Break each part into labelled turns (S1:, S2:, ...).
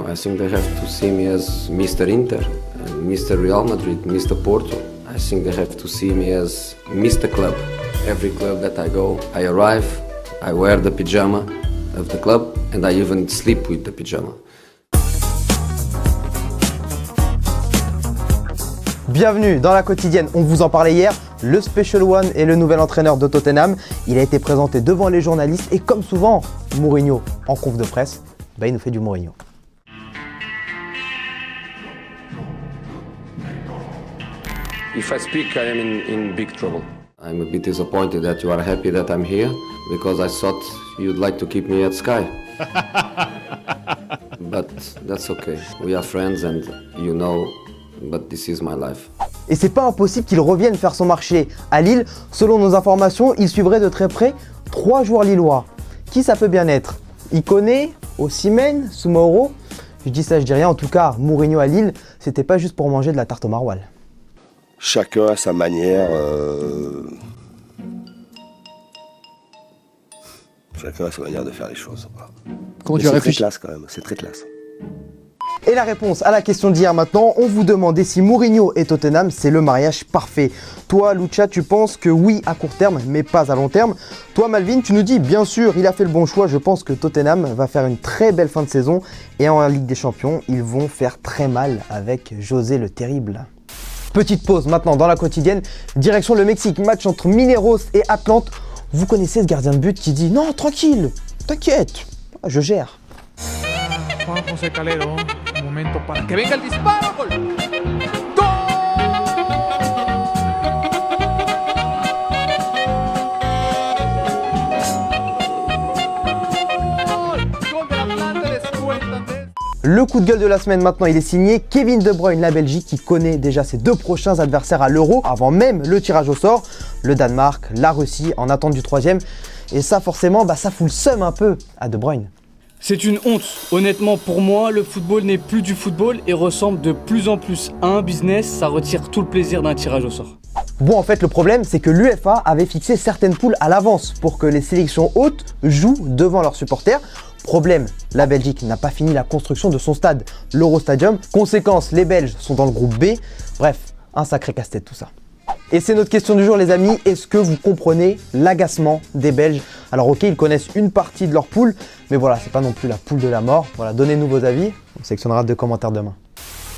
S1: I think they have to see me as Mr. Inter, Mr. Real Madrid, Mr. Porto. I think they have to see me as Mr. Club. Every club that I go, I arrive, I wear the pyjama of the club and I even sleep with the pyjama.
S2: Bienvenue dans la quotidienne, on vous en parlait hier, le Special One est le nouvel entraîneur de Tottenham. Il a été présenté devant les journalistes et comme souvent, Mourinho en conf de presse, il nous fait du Mourinho.
S1: If I speak, I am in big trouble. I'm a bit disappointed that you are happy that I'm here because I thought you'd like to keep me at Sky. But that's okay. We are friends and you know, but this is my life.
S2: Et c'est pas impossible qu'il revienne faire son marché à Lille. Selon nos informations, il suivrait de très près 3 joueurs lillois. Qui ça peut bien être? Ikoné, Osimhen, Soumaoro? Je dis ça, je dis rien. En tout cas, Mourinho à Lille, c'était pas juste pour manger de la tarte au maroilles.
S3: Chacun à sa manière. Chacun a sa manière de faire les choses. Voilà.
S4: Comment tu as réfléchi?
S3: C'est très classe quand même, c'est très classe.
S2: Et la réponse à la question d'hier maintenant, on vous demandait si Mourinho et Tottenham, c'est le mariage parfait. Toi, Lucha, tu penses que oui à court terme, mais pas à long terme. Toi, Malvin, tu nous dis, bien sûr, il a fait le bon choix. Je pense que Tottenham va faire une très belle fin de saison. Et en Ligue des Champions, ils vont faire très mal avec José le Terrible. Petite pause maintenant dans la quotidienne. Direction le Mexique, match entre Mineros et Atlante. Vous connaissez ce gardien de but qui dit « Non, tranquille, t'inquiète, je gère ».
S5: Juan José Calero, un momento para que venga el disparo, gol.
S2: Le coup de gueule de la semaine maintenant, il est signé Kevin De Bruyne, la Belgique, qui connaît déjà ses 2 prochains adversaires à l'Euro, avant même le tirage au sort, le Danemark, la Russie, en attente du 3e. Et ça forcément, ça fout le seum un peu à De Bruyne.
S6: C'est une honte. Honnêtement, pour moi, le football n'est plus du football et ressemble de plus en plus à un business. Ça retire tout le plaisir d'un tirage au sort.
S2: Bon, en fait, le problème, c'est que l'UEFA avait fixé certaines poules à l'avance pour que les sélections hautes jouent devant leurs supporters. Problème, la Belgique n'a pas fini la construction de son stade, l'Eurostadium. Conséquence, les Belges sont dans le groupe B. Bref, un sacré casse-tête tout ça. Et c'est notre question du jour les amis, est-ce que vous comprenez l'agacement des Belges? Alors ok, ils connaissent une partie de leur poule, mais voilà, c'est pas non plus la poule de la mort. Voilà, donnez-nous vos avis, on sélectionnera 2 commentaires demain.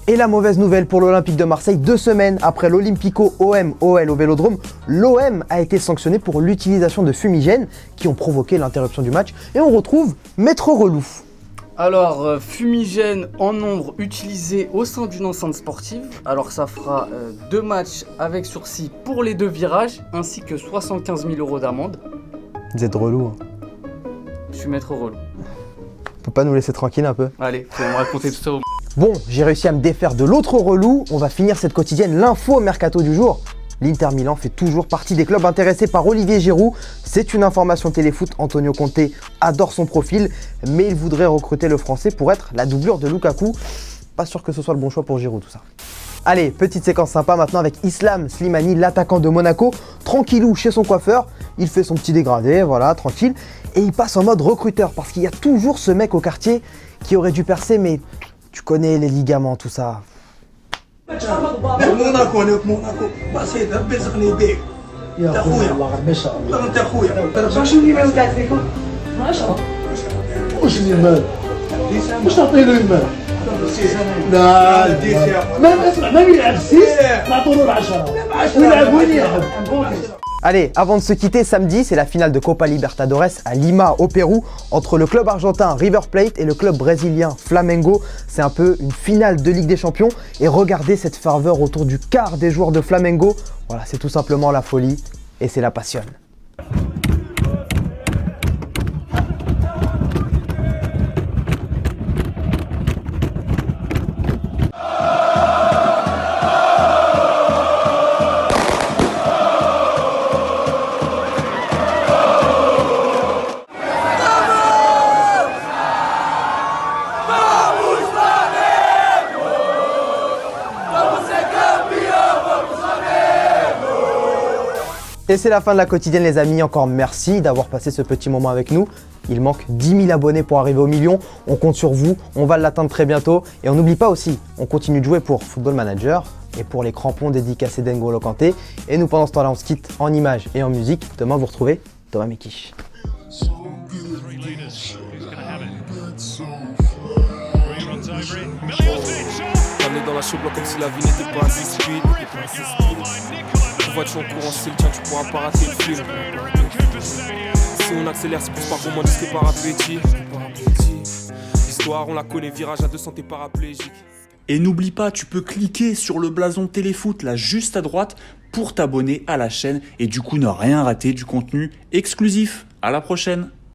S2: Et la mauvaise nouvelle pour l'Olympique de Marseille, 2 semaines après l'Olympico OM OL au Vélodrome, l'OM a été sanctionné pour l'utilisation de fumigènes qui ont provoqué l'interruption du match. Et on retrouve Maître Relou.
S6: Alors, fumigène en nombre utilisé au sein d'une enceinte sportive. Alors ça fera 2 matchs avec sursis pour les 2 virages, ainsi que 75 000 € d'amende.
S2: Vous êtes relou. Hein.
S6: Je suis Maître Relou.
S2: On peut pas nous laisser tranquille un peu?
S6: Allez, faut me raconter tout ça.
S2: Bon, j'ai réussi à me défaire de l'autre relou. On va finir cette quotidienne, l'info mercato du jour. L'Inter Milan fait toujours partie des clubs intéressés par Olivier Giroud. C'est une information téléfoot, Antonio Conte adore son profil, mais il voudrait recruter le français pour être la doublure de Lukaku. Pas sûr que ce soit le bon choix pour Giroud tout ça. Allez, petite séquence sympa maintenant avec Islam Slimani, l'attaquant de Monaco, tranquillou chez son coiffeur. Il fait son petit dégradé, voilà, tranquille. Et il passe en mode recruteur parce qu'il y a toujours ce mec au quartier qui aurait dû percer, mais tu connais les ligaments, tout ça.
S7: موناكو بسيط بزغني بيك يا خويا ما شاء الله انت خويا شنو اللي مال تاع التليفون 10 واش اللي مال واش تعطي له المال لا ما اسمع ما يلعب 6 نعطوا له 10 ويلعب وين يلعب.
S2: Allez, avant de se quitter, samedi, c'est la finale de Copa Libertadores à Lima, au Pérou, entre le club argentin River Plate et le club brésilien Flamengo. C'est un peu une finale de Ligue des Champions. Et regardez cette ferveur autour du quart des joueurs de Flamengo. Voilà, c'est tout simplement la folie et c'est la passion. Et c'est la fin de la quotidienne les amis, encore merci d'avoir passé ce petit moment avec nous. Il manque 10 000 abonnés pour arriver au million, on compte sur vous, on va l'atteindre très bientôt. Et on n'oublie pas aussi, on continue de jouer pour Football Manager et pour les crampons dédicacés d'N'Golo Kanté. Et nous pendant ce temps-là on se quitte en images et en musique. Demain vous retrouvez Thomas Mekish.
S4: Ramené dans la show block comme si la vie n'était pas assez speed. En voiture en courant style, tiens tu pourras pas rater le film. Si on accélère c'est plus par gourmandise que par appétit. L'histoire on la connaît, virage à 200 t'es paraplégique.
S8: Et n'oublie pas, tu peux cliquer sur le blason Téléfoot là juste à droite pour t'abonner à la chaîne et du coup ne rien rater du contenu exclusif. À la prochaine.